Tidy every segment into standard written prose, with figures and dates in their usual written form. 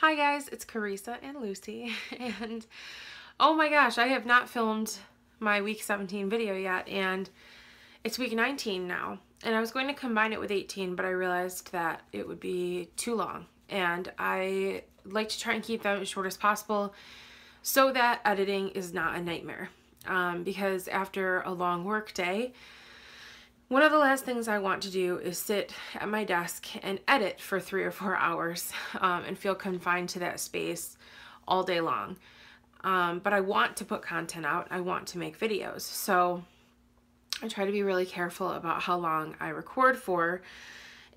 Hi guys, it's Carissa and Lucy, and oh my gosh, I have not filmed my week 17 video yet, and it's week 19 now, and I was going to combine it with 18, but I realized that it would be too long, and I like to try and keep them as short as possible so that editing is not a nightmare, because after a long work day, one of the last things I want to do is sit at my desk and edit for 3 or 4 hours and feel confined to that space all day long. But I want to put content out. I want to make videos. So I try to be really careful about how long I record for,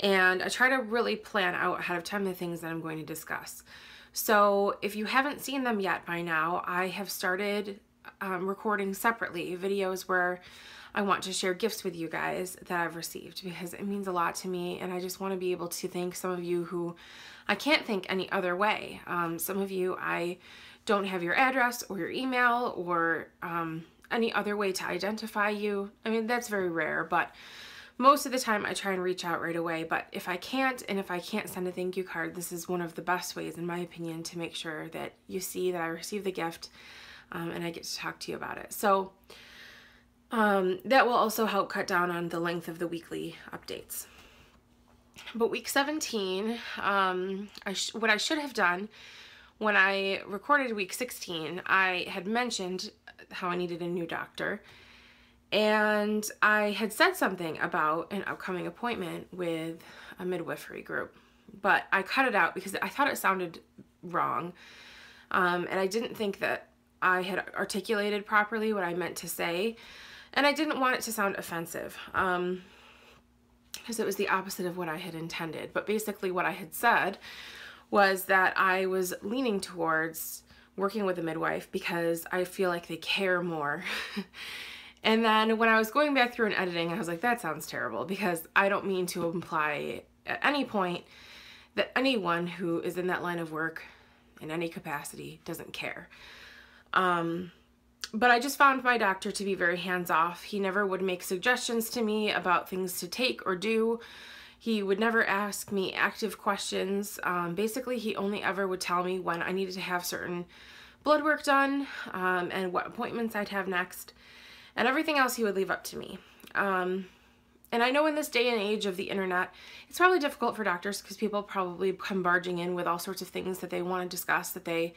and I try to really plan out ahead of time the things that I'm going to discuss. So if you haven't seen them yet by now, I have started recording separately videos where I want to share gifts with you guys that I've received, because it means a lot to me, and I just want to be able to thank some of you who I can't thank any other way. Some of you, I don't have your address or your email or any other way to identify you. I mean, that's very rare, but most of the time I try and reach out right away. But if I can't, and if I can't send a thank you card, this is one of the best ways, in my opinion, to make sure that you see that I received the gift and I get to talk to you about it. So that will also help cut down on the length of the weekly updates. But week 17, what I should have done when I recorded week 16, I had mentioned how I needed a new doctor, and I had said something about an upcoming appointment with a midwifery group, but I cut it out because I thought it sounded wrong, and I didn't think that I had articulated properly what I meant to say. And I didn't want it to sound offensive, because it was the opposite of what I had intended. But basically what I had said was that I was leaning towards working with a midwife because I feel like they care more. And then when I was going back through and editing, I was like, that sounds terrible, because I don't mean to imply at any point that anyone who is in that line of work in any capacity doesn't care. But I just found my doctor to be very hands-off. He never would make suggestions to me about things to take or do. He would never ask me active questions. Basically, he only ever would tell me when I needed to have certain blood work done and what appointments I'd have next. And everything else he would leave up to me. And I know in this day and age of the internet, it's probably difficult for doctors because people probably come barging in with all sorts of things that they want to discuss that they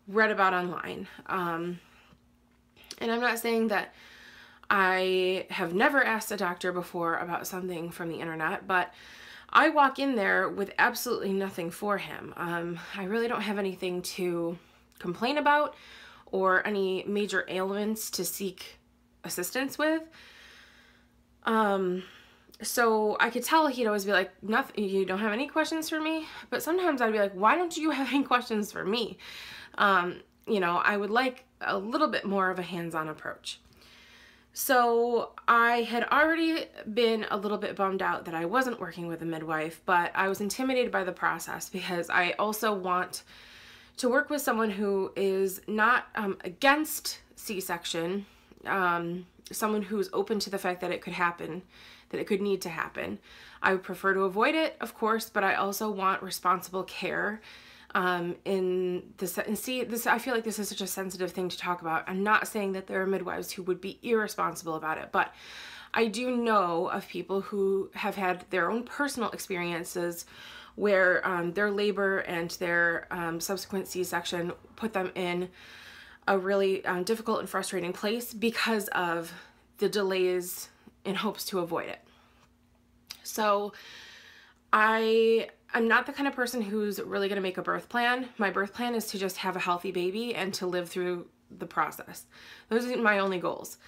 read about online. And I'm not saying that I have never asked a doctor before about something from the internet, but I walk in there with absolutely nothing for him. I really don't have anything to complain about or any major ailments to seek assistance with. So I could tell he'd always be like, nothing, you don't have any questions for me? But sometimes I'd be like, why don't you have any questions for me? You know, I would like a little bit more of a hands-on approach. So I had already been a little bit bummed out that I wasn't working with a midwife, but I was intimidated by the process because I also want to work with someone who is not against C-section, someone who's open to the fact that it could happen, that it could need to happen. I would prefer to avoid it, of course, but I also want responsible care. In this, and see, this, I feel like this is such a sensitive thing to talk about. I'm not saying that there are midwives who would be irresponsible about it, but I do know of people who have had their own personal experiences where their labor and their subsequent C-section put them in a really difficult and frustrating place because of the delays in hopes to avoid it. So I'm not the kind of person who's really going to make a birth plan. My birth plan is to just have a healthy baby and to live through the process. Those are my only goals.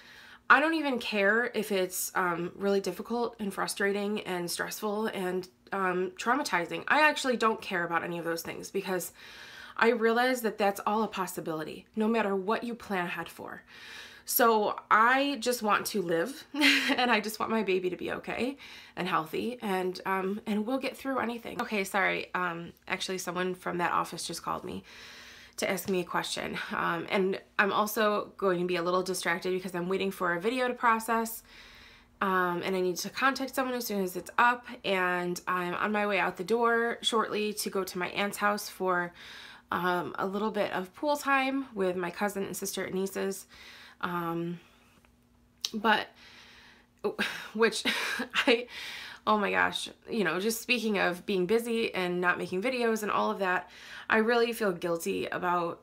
I don't even care if it's really difficult and frustrating and stressful and traumatizing. I actually don't care about any of those things because I realize that that's all a possibility, no matter what you plan ahead for. So I just want to live and I just want my baby to be okay and healthy, and we'll get through anything. Okay, sorry. Actually, someone from that office just called me to ask me a question. And I'm also going to be a little distracted because I'm waiting for a video to process, and I need to contact someone as soon as it's up, and I'm on my way out the door shortly to go to my aunt's house for a little bit of pool time with my cousin and sister and nieces, but which oh my gosh, you know, just speaking of being busy and not making videos and all of that, I really feel guilty about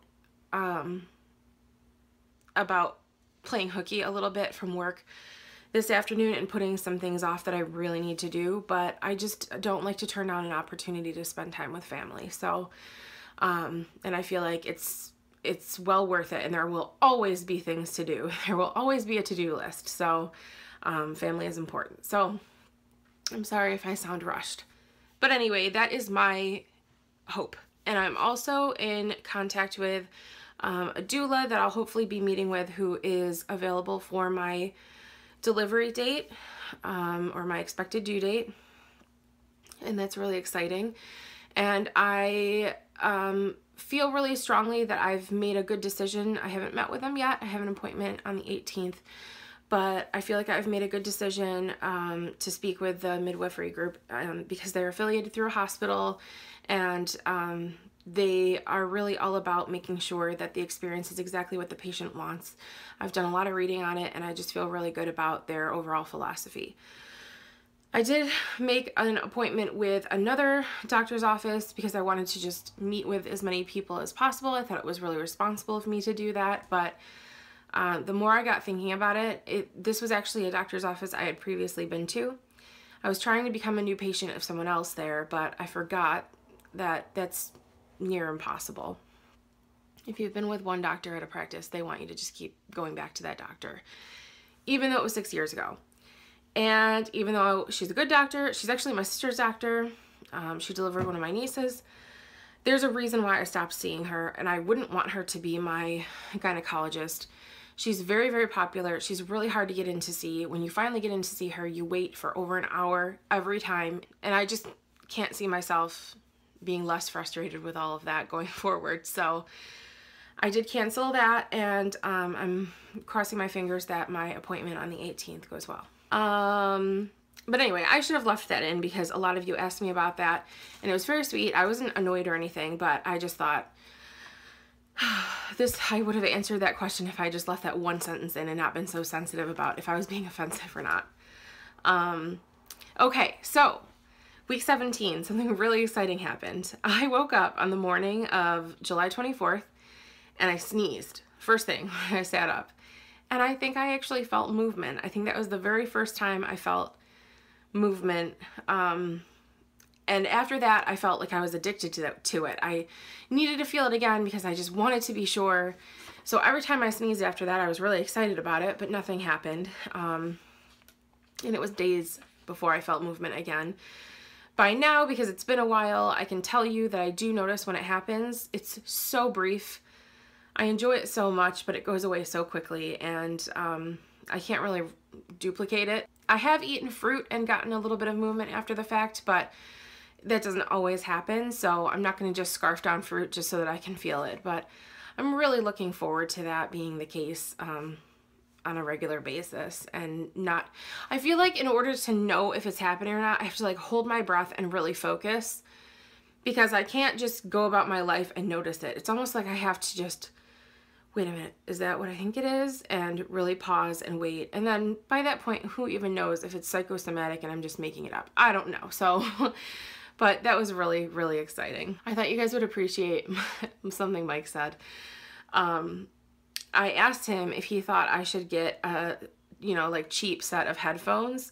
playing hooky a little bit from work this afternoon and putting some things off that I really need to do, but I just don't like to turn down an opportunity to spend time with family. So, and I feel like it's well worth it, and there will always be things to do. There will always be a to-do list. So, family is important. So, I'm sorry if I sound rushed. But anyway, that is my hope. And I'm also in contact with a doula that I'll hopefully be meeting with, who is available for my delivery date, or my expected due date. And that's really exciting. And I feel really strongly that I've made a good decision. I haven't met with them yet. I have an appointment on the 18th. But I feel like I've made a good decision to speak with the midwifery group because they're affiliated through a hospital, and they are really all about making sure that the experience is exactly what the patient wants. I've done a lot of reading on it, and I just feel really good about their overall philosophy. I did make an appointment with another doctor's office because I wanted to just meet with as many people as possible. I thought it was really responsible of me to do that, but the more I got thinking about it, this was actually a doctor's office I had previously been to. I was trying to become a new patient of someone else there, but I forgot that that's near impossible. If you've been with one doctor at a practice, they want you to just keep going back to that doctor, even though it was 6 years ago. And even though she's a good doctor, she's actually my sister's doctor. She delivered one of my nieces. There's a reason why I stopped seeing her, and I wouldn't want her to be my gynecologist. She's very, very popular. She's really hard to get in to see. When you finally get in to see her, you wait for over an hour every time, and I just can't see myself being less frustrated with all of that going forward. So I did cancel that, and I'm crossing my fingers that my appointment on the 18th goes well. But anyway, I should have left that in because a lot of you asked me about that, and it was very sweet. I wasn't annoyed or anything, but I just thought I would have answered that question if I just left that one sentence in and not been so sensitive about if I was being offensive or not. Okay, so week 17, something really exciting happened. I woke up on the morning of July 24th and I sneezed first thing when I sat up. And I think I actually felt movement. I think that was the very first time I felt movement. And after that, I felt like I was addicted to it. I needed to feel it again because I just wanted to be sure. So every time I sneezed after that, I was really excited about it, but nothing happened. And it was days before I felt movement again. By now, because it's been a while, I can tell you that I do notice when it happens. It's so brief. I enjoy it so much, but it goes away so quickly, and I can't really duplicate it. I have eaten fruit and gotten a little bit of movement after the fact, but that doesn't always happen, so I'm not going to just scarf down fruit just so that I can feel it, but I'm really looking forward to that being the case on a regular basis. And not, I feel like in order to know if it's happening or not, I have to like hold my breath and really focus, because I can't just go about my life and notice it. It's almost like I have to just, wait a minute, is that what I think it is? And really pause and wait. And then by that point, who even knows if it's psychosomatic and I'm just making it up? I don't know. So, but that was really, really exciting. I thought you guys would appreciate something Mike said. I asked him if he thought I should get a, like cheap set of headphones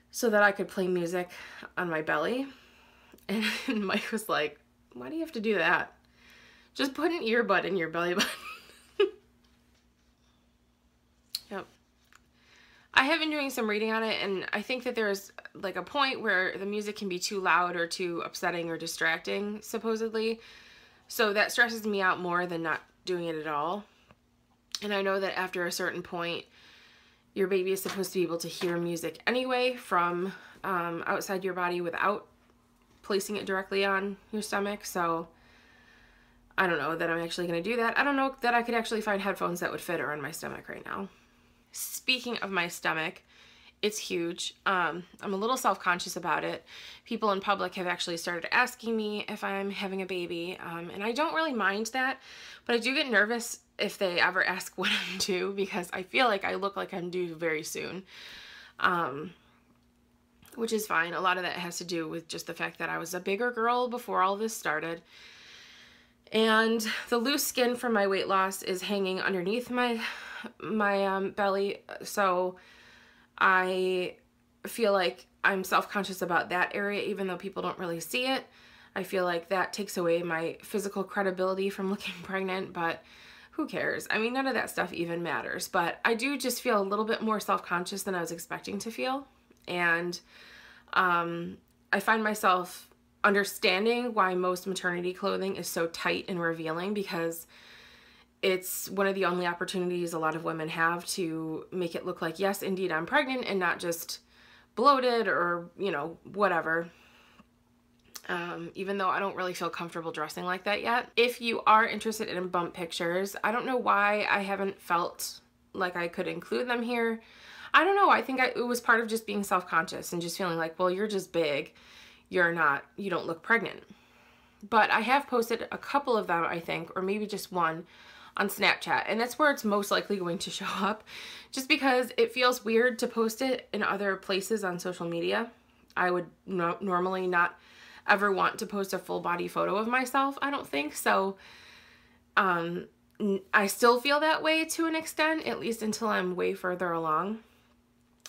so that I could play music on my belly. And Mike was like, why do you have to do that? Just put an earbud in your belly button. Yep. I have been doing some reading on it, and I think that there's like a point where the music can be too loud or too upsetting or distracting, supposedly. So that stresses me out more than not doing it at all. And I know that after a certain point, your baby is supposed to be able to hear music anyway from outside your body without placing it directly on your stomach. So I don't know that I'm actually going to do that. I don't know that I could actually find headphones that would fit around my stomach right now. Speaking of my stomach, It's huge. I'm a little self-conscious about it. People in public have actually started asking me if I'm having a baby, and I don't really mind that, but I do get nervous if they ever ask when I'm due, because I feel like I look like I'm due very soon, which is fine. A lot of that has to do with just the fact that I was a bigger girl before all this started, and the loose skin from my weight loss is hanging underneath my belly, so I feel like I'm self-conscious about that area, even though people don't really see it. I feel like that takes away my physical credibility from looking pregnant, but who cares? I mean, none of that stuff even matters, but I do just feel a little bit more self-conscious than I was expecting to feel, and I find myself understanding why most maternity clothing is so tight and revealing, because it's one of the only opportunities a lot of women have to make it look like, yes, indeed, I'm pregnant, and not just bloated or, you know, whatever. Even though I don't really feel comfortable dressing like that yet. If you are interested in bump pictures, I don't know why I haven't felt like I could include them here. I don't know. I think it was part of just being self-conscious and just feeling like, well, you're just big. You don't look pregnant. But I have posted a couple of them, I think, or maybe just one, on Snapchat, and that's where it's most likely going to show up, just because it feels weird to post it in other places on social media. I would normally not ever want to post a full body photo of myself, I don't think, so I still feel that way to an extent, at least until I'm way further along.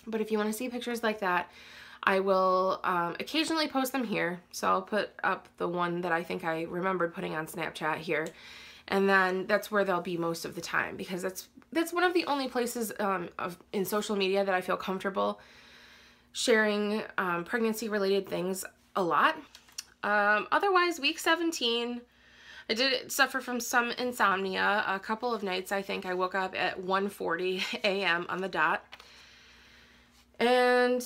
But if you want to see pictures like that, I will occasionally post them here, so I'll put up the one that I think I remembered putting on Snapchat here. And then that's where they'll be most of the time, because that's one of the only places in social media that I feel comfortable sharing pregnancy related things a lot. Otherwise, week 17, I did suffer from some insomnia. A couple of nights, I think I woke up at 1:40 a.m. on the dot. And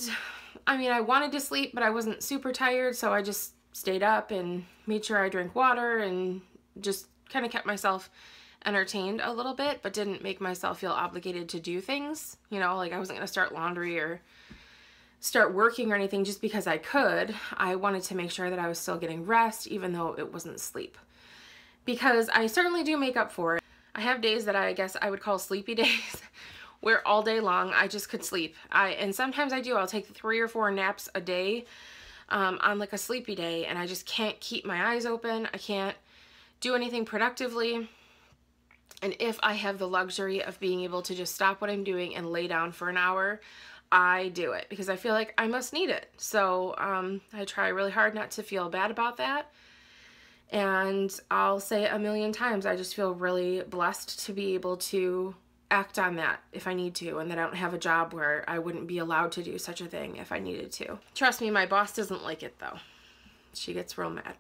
I mean, I wanted to sleep, but I wasn't super tired, so I just stayed up and made sure I drank water and just kind of kept myself entertained a little bit, but didn't make myself feel obligated to do things. You know, like I wasn't going to start laundry or start working or anything just because I could. I wanted to make sure that I was still getting rest, even though it wasn't sleep. Because I certainly do make up for it. I have days that I guess I would call sleepy days, where all day long I just could sleep. And sometimes I do. I'll take 3 or 4 naps a day on like a sleepy day, and I just can't keep my eyes open. I can't do anything productively. And if I have the luxury of being able to just stop what I'm doing and lay down for an hour, I do it, because I feel like I must need it. So I try really hard not to feel bad about that. And I'll say it a million times, I just feel really blessed to be able to act on that if I need to, and that I don't have a job where I wouldn't be allowed to do such a thing if I needed to. Trust me, my boss doesn't like it though. She gets real mad.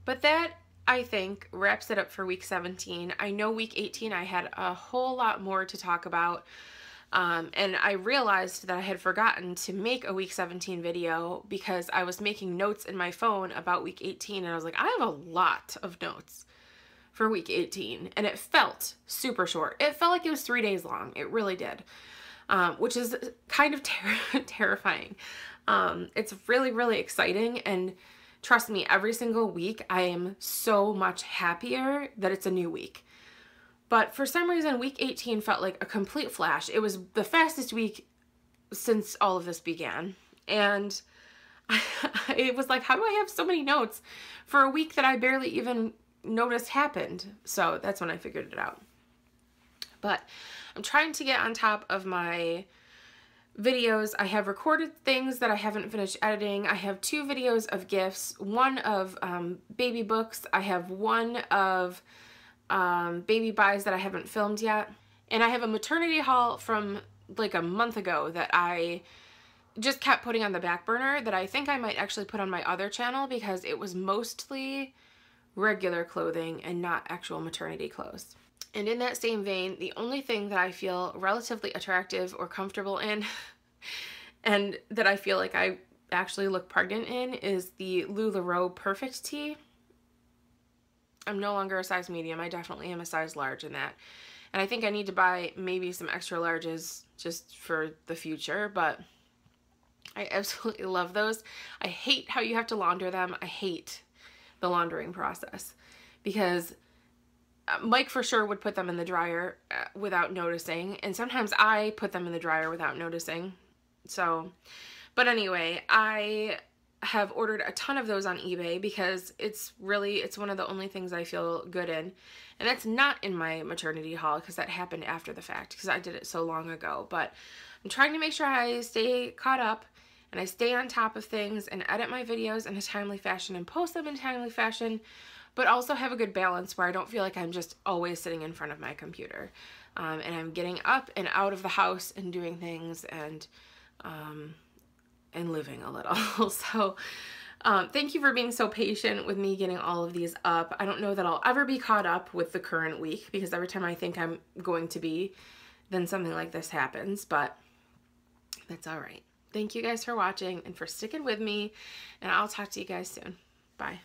But that, I think, wraps it up for week 17. I know week 18 I had a whole lot more to talk about, and I realized that I had forgotten to make a week 17 video because I was making notes in my phone about week 18, and I was like, I have a lot of notes for week 18, and it felt super short. It felt like it was 3 days long. It really did, which is kind of terrifying. It's really, really exciting, and trust me, every single week I am so much happier that it's a new week. But for some reason, week 18 felt like a complete flash. It was the fastest week since all of this began. And it was like, how do I have so many notes for a week that I barely even noticed happened? So that's when I figured it out. But I'm trying to get on top of my videos. I have recorded things that I haven't finished editing. I have 2 videos of gifts, one of baby books. I have one of baby buys that I haven't filmed yet. And I have a maternity haul from like a month ago that I just kept putting on the back burner that I think I might actually put on my other channel, because it was mostly regular clothing and not actual maternity clothes. And in that same vein, the only thing that I feel relatively attractive or comfortable in and that I feel like I actually look pregnant in is the LuLaRoe Perfect Tee. I'm no longer a size medium. I definitely am a size large in that. And I think I need to buy maybe some extra larges just for the future, but I absolutely love those. I hate how you have to launder them. I hate the laundering process because Mike for sure would put them in the dryer without noticing, and sometimes I put them in the dryer without noticing. So, but anyway, I have ordered a ton of those on eBay because it's one of the only things I feel good in. And that's not in my maternity haul because that happened after the fact because I did it so long ago. But I'm trying to make sure I stay caught up and I stay on top of things and edit my videos in a timely fashion and post them in a timely fashion, but also have a good balance where I don't feel like I'm just always sitting in front of my computer. And I'm getting up and out of the house and doing things and living a little. So thank you for being so patient with me getting all of these up. I don't know that I'll ever be caught up with the current week because every time I think I'm going to be, then something like this happens, but that's all right. Thank you guys for watching and for sticking with me, and I'll talk to you guys soon. Bye.